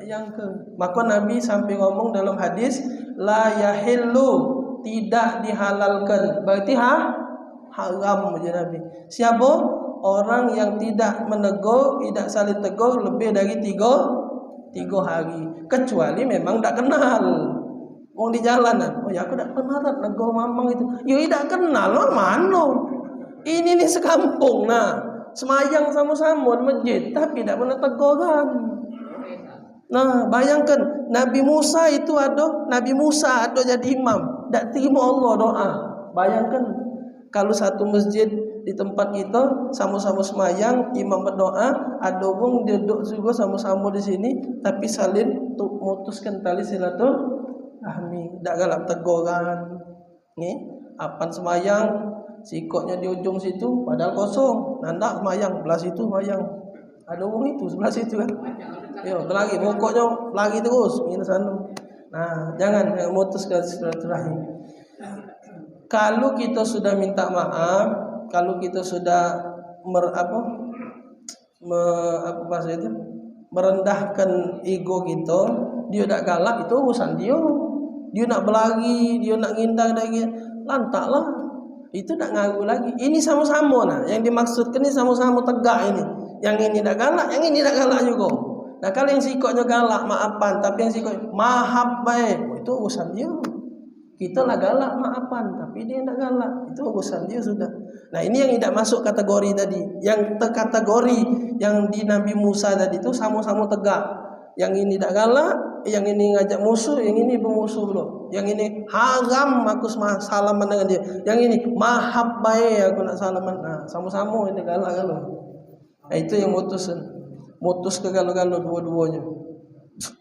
Yang ke, maka Nabi sampai ngomong dalam hadis, la yahillu, tidak dihalalkan. Berarti haram aja Nabi. Siapa? Orang yang tidak menegur, tidak saling tegur lebih dari tiga hari. Kecuali memang tak kenal. Wong di jalanan, oh ya aku tak kenal negur mamang itu. Ya tidak kenal lah mana. Ini nih sekampung nah, semayang sama-sama di masjid tapi tak pernah teguran. Nah, bayangkan Nabi Musa ada jadi imam, tak terima Allah doa. Bayangkan kalau satu masjid di tempat kita sama-sama semayang, imam berdoa, ada wong duduk juga sama-sama di sini, tapi saling untuk memutuskan tali silaturahmi, tak galak teguran. Nih, apan semayang, sikotnya di ujung situ, padahal kosong, nandak semayang, belah situ semayang. Ada wong itu sebelah situ kan. Yo, lagi pokoknya lagi terus minus anu. Nah, jangan memutuskan silaturahim. Kalau kita sudah minta maaf, kalau kita sudah merendahkan ego kita, dia tak galak itu urusan dia. Dia nak berlari, dia nak ngindang lagi, lantaklah. Itu tak ngaruh lagi. Ini sama-sama nah, yang dimaksudkan ini sama-sama tegak ini. Yang ini tak galak, yang ini tak galak juga. Nah kalau yang sikapnya galak maafan, tapi yang sikapnya mahab baik, itu urusan dia. Kita lah galak maafan, tapi dia tak galak, itu urusan dia sudah. Nah ini yang tidak masuk kategori tadi. Yang terkategori yang di Nabi Musa tadi itu sama-sama tegak. Yang ini tak galak, yang ini ngajak musuh, yang ini bermusuh loh. Yang ini haram aku salaman dengan dia. Yang ini mahab baik aku nak salaman. Nah sama-sama ini galak kalau. Nah, itu yang mutus ke galau-galau dua-duanya.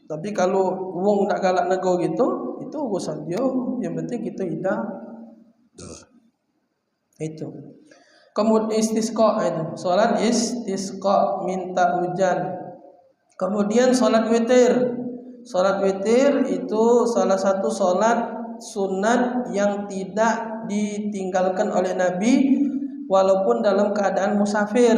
Tapi kalau wong tak galak nego gitu, itu urusan dia. Yang penting kita hidup. Itu. Kemudian istisqa itu, salat istisqa minta hujan. Kemudian salat witir. Salat witir itu salah satu salat sunat yang tidak ditinggalkan oleh Nabi walaupun dalam keadaan musafir.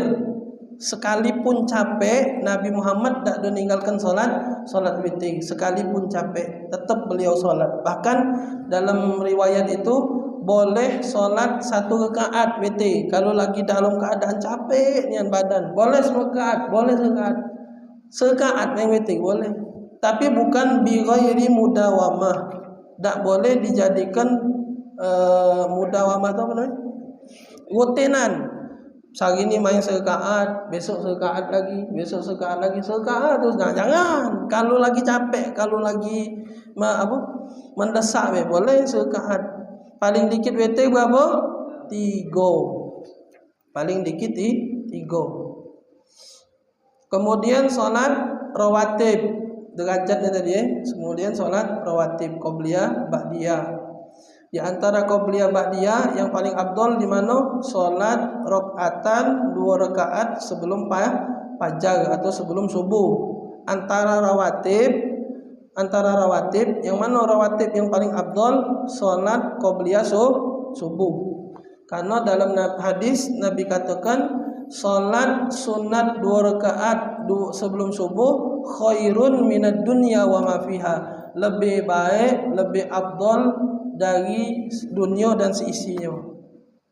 Sekalipun capek, Nabi Muhammad tak meninggalkan solat witir. Sekalipun capek, tetap beliau solat. Bahkan dalam riwayat itu boleh solat 1 rakaat witir. Kalau lagi dalam keadaan capek dengan badan, boleh serakaat, boleh serakaat yang witir boleh. Tapi bukan bi ghairi mudawamah. Tak boleh dijadikan mudawamah atau apa namanya? Rutinan. Hari ini main serakaat, besok serakaat lagi, besok serakaat lagi, serakaat terus. Nah, jangan. Kalau lagi capek, kalau lagi mendesak, boleh serakaat. Paling dikit witir berapa? 3. Paling dikit 3. Kemudian solat rawatib, derajatnya tadi Kemudian solat rawatib, qobliyah, ba'diyah. Di antara qobliyah ba'diyah yang paling afdal di mana? Salat rakaatan 2 rakaat sebelum fajar atau sebelum subuh. Antara rawatib yang mana rawatib yang paling afdal? Salat qobliyah subuh. Karena dalam hadis Nabi katakan salat sunat 2 rakaat sebelum subuh khairun minad dunya wa ma fiha. Lebih baik, lebih afdal dari dunia dan seisinya.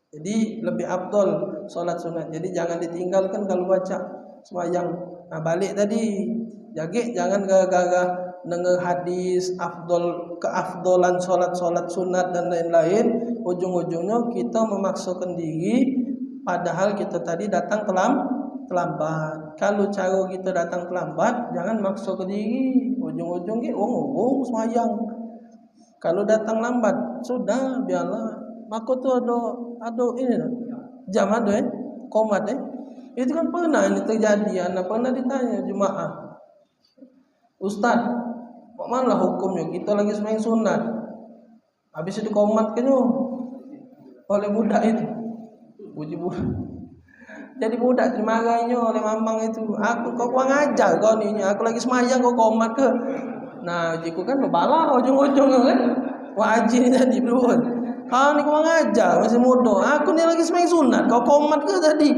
Jadi lebih afdal solat sunat. Jadi jangan ditinggalkan kalau baca sembahyang. Nah, balik tadi Jadi jangan gara-gara dengar hadis keafdolan solat sunat dan lain-lain, ujung-ujungnya kita memaksakan diri, padahal kita tadi datang terlambat. Kalau cara kita datang terlambat, jangan maksa ke diri, ujung-ujungnya semayang. Kalau datang lambat, sudah biarlah. Maka tu ada ini jam ada komat itu kan pernah ini terjadi. Anak pernah ditanya jemaah, Ustaz, mana hukumnya kita lagi sembahyang sunat, habis itu komat kan oleh budak itu, puji budak. Jadi budak dimarahinnya oleh mamang itu. Kau kurang ajar kau ni, aku lagi sembahyang kau komat ke? Nah, jiku kan bala ujung-ujungnya kan. Wajib tadi belum. Kau ni kurang ajar, masih muda. Aku ni lagi sembahyang sunat, kau komat ke tadi?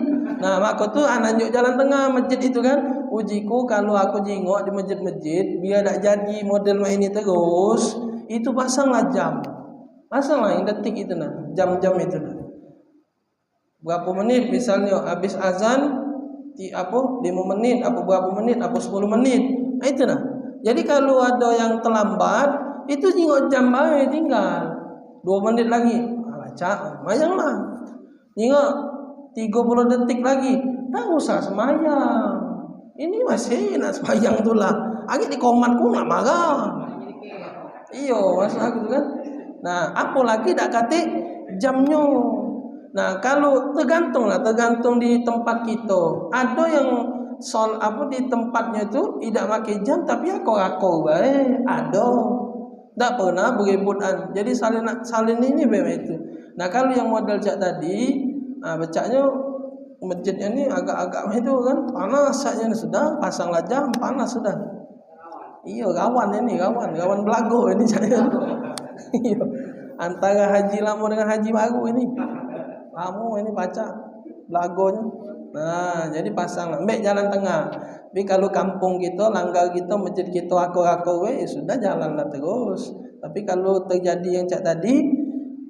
Nah, maka tu anak njuk jalan tengah masjid itu kan. Ujiku kalau aku jengok di masjid-masjid, biar tak jadi model main ini terus, itu pasanglah jam. Pasanglah yang detik itu nah, jam-jam itu nah. Berapa menit misalnya habis azan 5 menit, berapa menit, 10 menit. Nah, itu nah. Jadi kalau ada yang terlambat, itu jengok jam bae tinggal 2 menit lagi. Baca, mayanglah. Jengok 30 detik lagi, tak usah semayang. Ini masih nak semayang tu lah. Agak di komatku nak marah. Iyo, maksud aku tu kan. Nah, apa lagi tak kata jamnya. Nah, kalau tergantung di tempat kita. Ada yang di tempatnya tu tidak pakai jam tapi akor-akor baik. Ada. Tak pernah beributan. Jadi salin ini memang itu. Nah, kalau yang model cak tadi, bacanya masjidnya ni agak-agak itu kan panas saja sudah pasanglah jam, panas sudah. Iya, kawan belago ini saya. Iya. Antara haji lama dengan haji baru ini. Kamu ini baca belagonya. Nah, jadi pasanglah ambek jalan tengah. Tapi kalau kampung kita, langgar kita, masjid kita akor-akor sudah jalanlah terus. Tapi kalau terjadi yang cak tadi,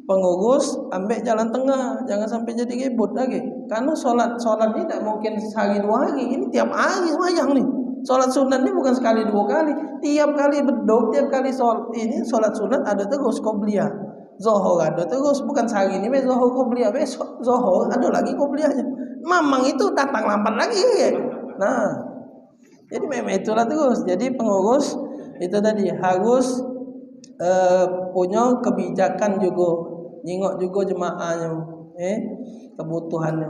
pengurus ambek jalan tengah, jangan sampai jadi ribut lagi. Karena solat ni tak mungkin sehari 2 hari, ini tiap hari semayang nih. Solat sunat ni bukan sekali 2 kali, tiap kali bedok, tiap kali solat sunat ada terus qobliyah. Zohor ada terus, bukan sehari ini zohor qobliyah, besok zohor ada lagi qobliyahnya. Mamang itu datang lambat lagi ya. Nah, jadi memang itulah terus. Jadi pengurus itu tadi harus punya kebijakan juga, nyingok juga jemaahnya, kebutuhannya.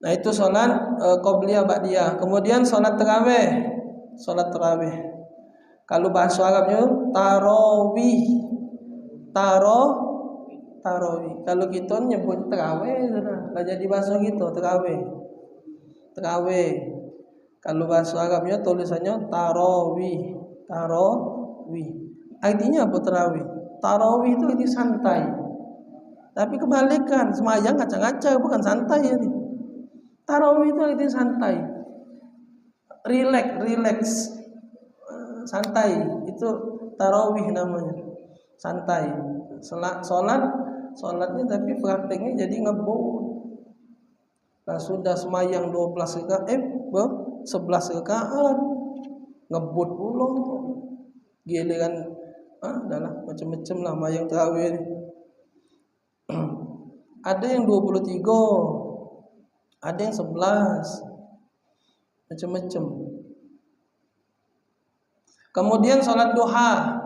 Nah, itu solat qobliyah ba'diyah. Kemudian solat tarawih. Kalau bahasa Arabnya tarawih. Kalau kita nyebut tarawih sudah jadi bahasa kita tarawih. Kalau bahasa Arabnya tulisannya tarawih. Artinya apa tarawih? Tarawih itu arti santai. Tapi kebalikan, semayang ngacak-ngacak bukan santai ini. Tarawih itu arti santai. Relax. Santai. Itu tarawih namanya. Santai. Solatnya tapi prakteknya jadi ngebut. Nah, sudah semayang 11 rakaat. Ngebut pulang. Giliran adalah macam-macam lah mayang tarawih ni. Ada yang 23, ada yang 11, macam-macam. Kemudian solat duha.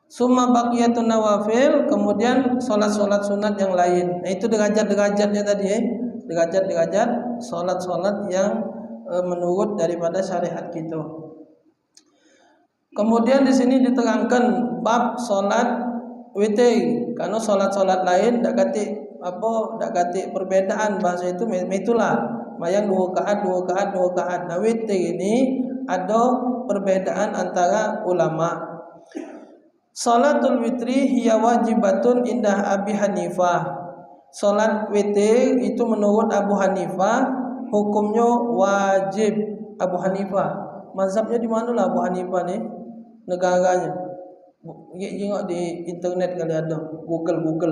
Summa baqiyatun nawafil, kemudian solat-solat sunat yang lain. Nah, itu derajat-derajatnya tadi derajat-derajat solat-solat yang menurut daripada syariat kita. Kemudian di sini diterangkan bab solat witir. Karena solat-solat lain dak kate perbedaan bahasa itulah. Mayang 2 rakaat. Nah, witir ini ada perbedaan antara ulama. Salatul witri hiya wajibatun indah Abi Hanifah. Salat witir itu menurut Abu Hanifah hukumnya wajib. Abu Hanifah mazhabnya di mana lah Abu Hanifah ni? Negaranya. Tengok di internet kali ada, Google.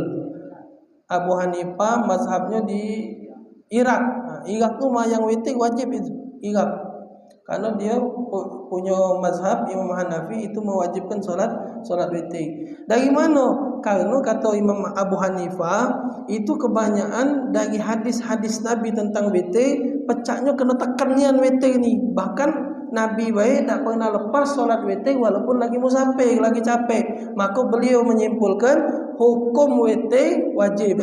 Abu Hanifah mazhabnya di Irak. Nah, Irak tu yang witir wajib itu. Irak. Karena dia punya mazhab Imam Hanafi itu mewajibkan solat witir. Dari mana? Karena kata Imam Abu Hanifah itu kebanyakan dari hadis-hadis Nabi tentang witir, pecahnya kena tekannya witir ni. Bahkan Nabi baik tak pernah lepas solat witir walaupun lagi musafir, lagi capek. Maka beliau menyimpulkan hukum witir wajib.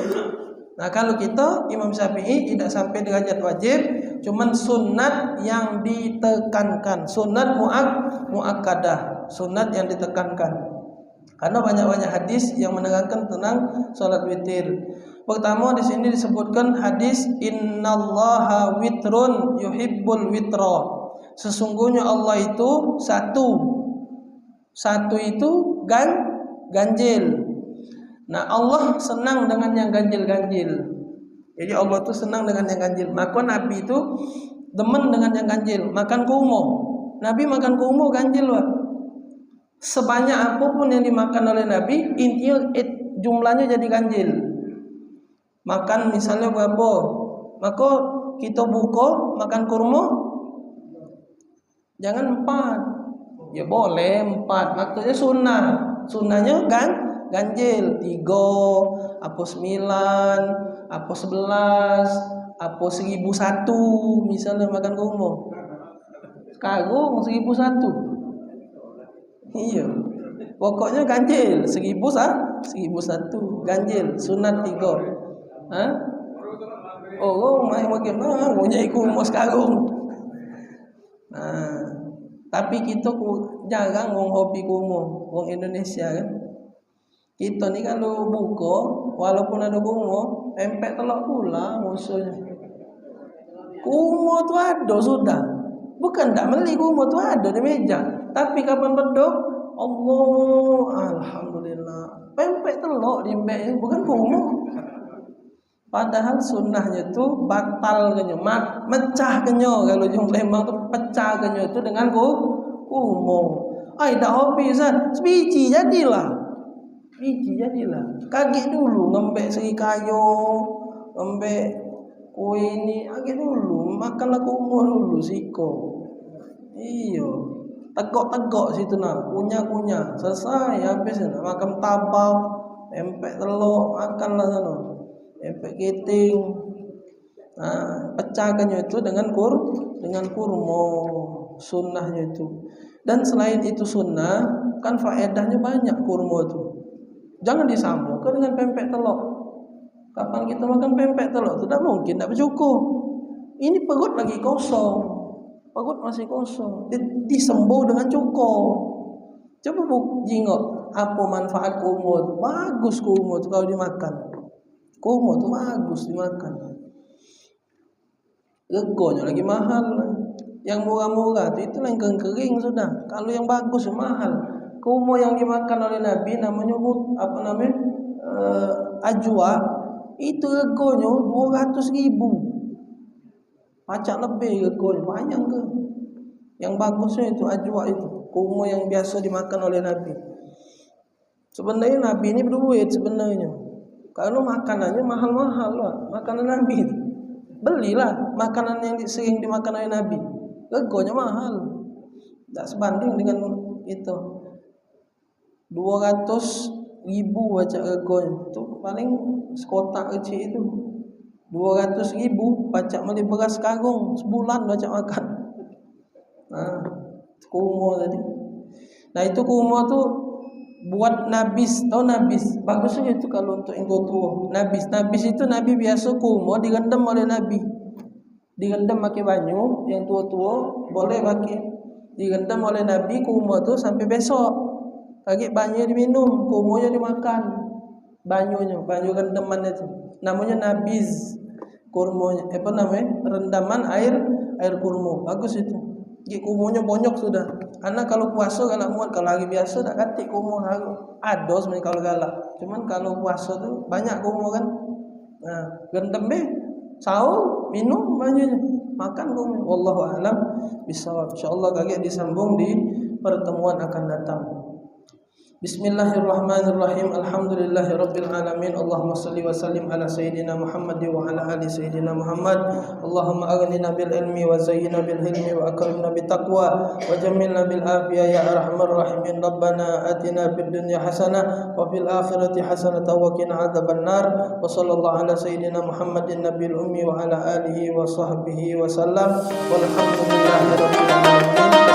Nah, kalau kita Imam Syafi'i tidak sampai derajat wajib, cuman sunat yang ditekankan, sunat muakkadah, sunat yang ditekankan. Karena banyak-banyak hadis yang menerangkan tentang salat witir. Pertama di sini disebutkan hadis innallaha witrun yuhibbul witra. Sesungguhnya Allah itu satu. Satu itu ganjil. Nah, Allah senang dengan yang ganjil-ganjil. Jadi Allah itu senang dengan yang ganjil. Maka Nabi itu demen dengan yang ganjil. Makan kurma. Nabi makan kurma ganjil, Pak. Sebanyak apapun yang dimakan oleh Nabi, intinya jumlahnya jadi ganjil. Makan misalnya berapa? Maka kita buka makan kurma jangan 4. Ya boleh 4. Maksudnya sunnah. Sunnahnya ganjil 3, apa 9, apa 11, apa 1001 misalnya makan kurma. Sekarang 1001. Iya. Pokoknya ganjil 1001 ganjil sunat 3. Hah? Oh, makin mau nyai kurma sekarang. Nah, tapi kita jarang wong hobi kurma, wong Indonesia kan. Kita ni kalau buka, walaupun ada kurma, pempek telok pula musuhnya. Kurma tu ada sudah. Bukan tak beli kurma tu ada di meja. Tapi kapan bedok? Allah, alhamdulillah. Pempek telok di meja bukan kurma. Padahal sunnahnya tu batal kenyo, mecah kenyo. Kalau jong Lembang tu pecah kenyo tu dengan kurma. Ai dah hobi Zat, biji jadilah. Kaget dulu ngembek segi kayu, ngembek kue ini, kaget dulu makanlah kurma dulu siko. Iyo, tegok situ nak, kunyah, selesai habis nak makan tabau, pempek telur, makanlah sana, pempek keting. Nah, pecahkannya itu dengan kurma, sunnahnya itu. Dan selain itu sunnah, kan faedahnya banyak kurma itu. Jangan disambungkan dengan pempek telur. Kapan kita makan pempek telur? Tidak mungkin, tidak bercukup. Ini perut lagi kosong. Perut masih kosong. Disembuh dengan cukup. Coba jingok apa manfaat kurma itu. Bagus kurma itu kalau dimakan. Kurma itu bagus dimakan. Regonya lagi mahal. Yang murah-murah itu yang kering sudah. Kalau yang bagus mahal. Kurma yang dimakan oleh Nabi namanya ajwa, itu regonya 200.000. Pacak lebih regonya, banyak ke. Yang bagusnya itu ajwa itu, kurma yang biasa dimakan oleh Nabi. Sebenarnya Nabi ini berduit sebenarnya. Karena makanannya mahal-mahal lah, makanan Nabi itu. Belilah makanan yang sering dimakan oleh Nabi. Regonya mahal. Tak sebanding dengan itu. 200.000 baca regonya itu paling sekotak kecil itu 200.000 pacak beli beras karung sebulan baca makan. Nah, kurma tadi. Nah, itu kurma tu buat nabis, tahu nabis? Bagusnya itu kalau untuk yang tua. Nabis itu Nabi biasa kurma direndam oleh Nabi. Direndam pakai banyu, yang tua-tua boleh pakai. Direndam oleh Nabi kurma tu sampai besok. Lagi banyu diminum, kurmanya dimakan. Banyu rendaman itu. Namanya nabiz. Kurmanya, apa namanya? Rendaman air kurma. Bagus itu. Jadi kurmanya banyak sudah. Karena kalau puasa galak muat, kalau hari biasa tak katik kurma haru. Ada sebenarnya kalau galak. Cuman kalau puasa tu banyak kurma kan. Nah, rendam sahur, minum banyunya. Makan kurma. Wallahu a'lam bishawab. Insyaallah kagak disambung di pertemuan akan datang. Bismillahirrahmanirrahim. Alhamdulillahirabbil alamin. Allahumma shalli wa sallim ala sayyidina Muhammad wa ala ali sayyidina Muhammad. Allahumma aghnina bil ilmi wa zayyina bil hilmi wa akrimna bit taqwa wa jammilna bil afiyah ya arhamar rahimin. Rabbana atina fid dunya hasanah wa fil akhirati hasanah wa qina adzabannar. Wa sallallahu ala sayyidina Muhammadin nabiyil ummi wa ala alihi wa sahbihi wa sallam. Walhamdulillahirabbil alamin.